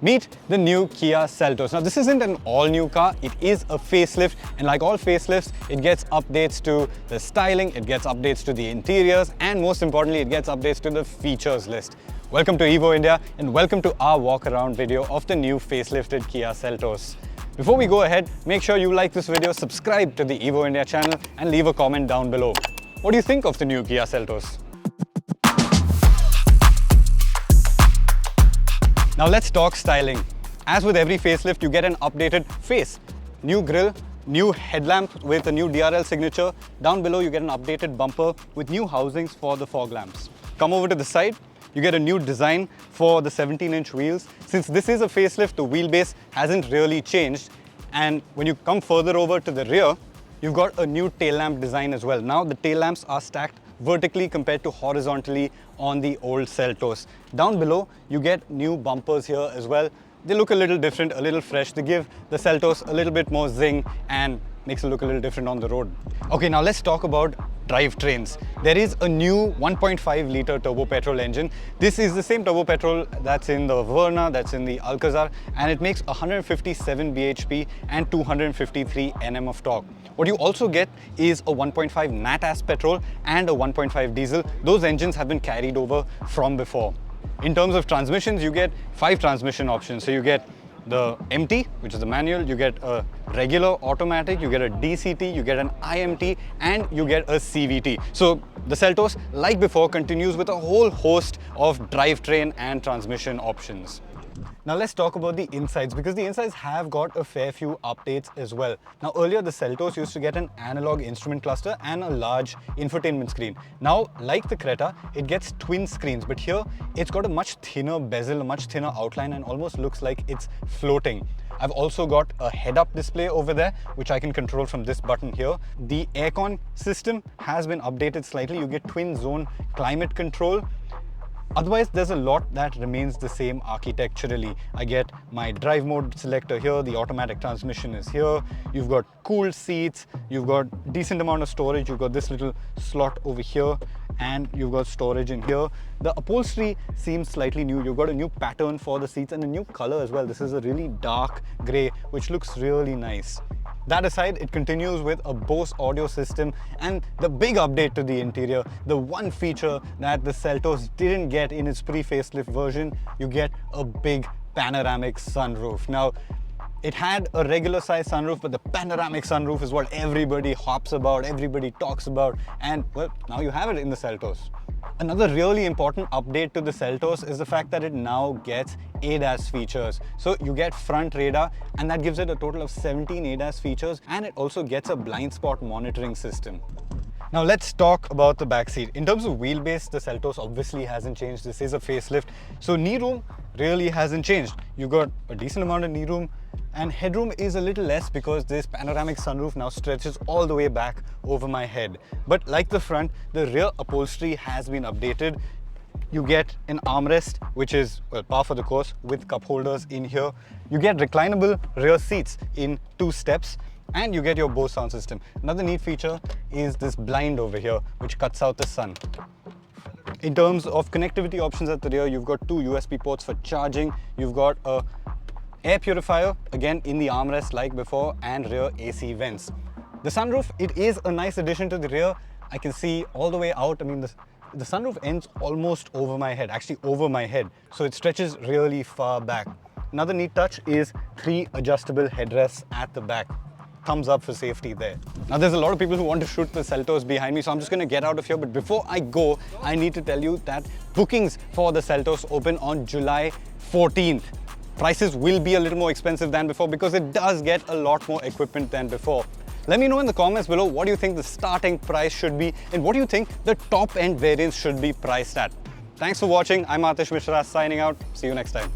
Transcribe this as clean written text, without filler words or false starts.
Meet the new Kia Seltos. Now this isn't an all-new car, it is a facelift, and like all facelifts, it gets updates to the styling, it gets updates to the interiors, and most importantly, it gets updates to the features list. Welcome to Evo India and welcome to our walk-around video of the new facelifted Kia Seltos. Before we go ahead, make sure you like this video, subscribe to the Evo India channel and leave a comment down below. What do you think of the new Kia Seltos? Now let's talk styling. As with every facelift, you get an updated face. New grille, new headlamp with a new DRL signature. Down below, you get an updated bumper with new housings for the fog lamps. Come over to the side, you get a new design for the 17-inch wheels. Since this is a facelift, the wheelbase hasn't really changed. And when you come further over to the rear, you've got a new tail lamp design as well. Now the tail lamps are stacked vertically compared to horizontally on the old Seltos. Down below, you get new bumpers here as well. They look a little different, a little fresh. They give the Seltos a little bit more zing and makes it look a little different on the road. Okay, now let's talk about drivetrains. There is a new 1.5 litre turbo petrol engine. This is the same turbo petrol that's in the Verna, that's in the Alcazar, and it makes 157 bhp and 253 Nm of torque. What you also get is a 1.5 nat-as petrol and a 1.5 diesel. Those engines have been carried over from before. In terms of transmissions, you get 5 transmission options. So you get the MT, which is the manual, you get a regular automatic, you get a DCT, you get an IMT, and you get a CVT. So the Seltos, like before, continues with a whole host of drivetrain and transmission options. Now let's talk about the insides, because the insides have got a fair few updates as well. Now earlier the Seltos used to get an analog instrument cluster and a large infotainment screen. Now, like the Creta, it gets twin screens, but here it's got a much thinner bezel, a much thinner outline, and almost looks like it's floating. I've also got a head-up display over there, which I can control from this button here. The aircon system has been updated slightly. You get twin zone climate control. Otherwise, there's a lot that remains the same architecturally. I get my drive mode selector here, the automatic transmission is here, you've got cooled seats, you've got decent amount of storage, you've got this little slot over here, and you've got storage in here. The upholstery seems slightly new. You've got a new pattern for the seats and a new color as well. This is a really dark grey, which looks really nice. That aside, it continues with a Bose audio system and the big update to the interior, the one feature that the Seltos didn't get in its pre-facelift version, you get a big panoramic sunroof. Now, it had a regular size sunroof, but the panoramic sunroof is what everybody hops about, everybody talks about, and well, now you have it in the Seltos. Another really important update to the Seltos is the fact that it now gets ADAS features. So you get front radar, and that gives it a total of 17 ADAS features, and it also gets a blind spot monitoring system. Now let's talk about the back seat. In terms of wheelbase, the Seltos obviously hasn't changed. This is a facelift, so knee room really hasn't changed. You've got a decent amount of knee room, and headroom is a little less because this panoramic sunroof now stretches all the way back over my head. But like the front, the rear upholstery has been updated. You get an armrest, which is, well, par for the course, with cup holders in here. You get reclinable rear seats in 2 steps, and you get your Bose sound system. Another neat feature is this blind over here, which cuts out the sun. In terms of connectivity options at the rear, you've got 2 USB ports for charging. You've got a air purifier, again in the armrest like before, and rear AC vents. The sunroof, it is a nice addition to the rear. I can see all the way out. I mean, the sunroof ends almost over my head, actually over my head. So it stretches really far back. Another neat touch is 3 adjustable headrests at the back. Thumbs up for safety there. Now there's a lot of people who want to shoot the Seltos behind me, so I'm just going to get out of here. But before I go, I need to tell you that bookings for the Seltos open on July 14th. Prices will be a little more expensive than before because it does get a lot more equipment than before. Let me know in the comments below what do you think the starting price should be and what do you think the top end variants should be priced at. Thanks for watching. I'm Atish Mishra signing out. See you next time.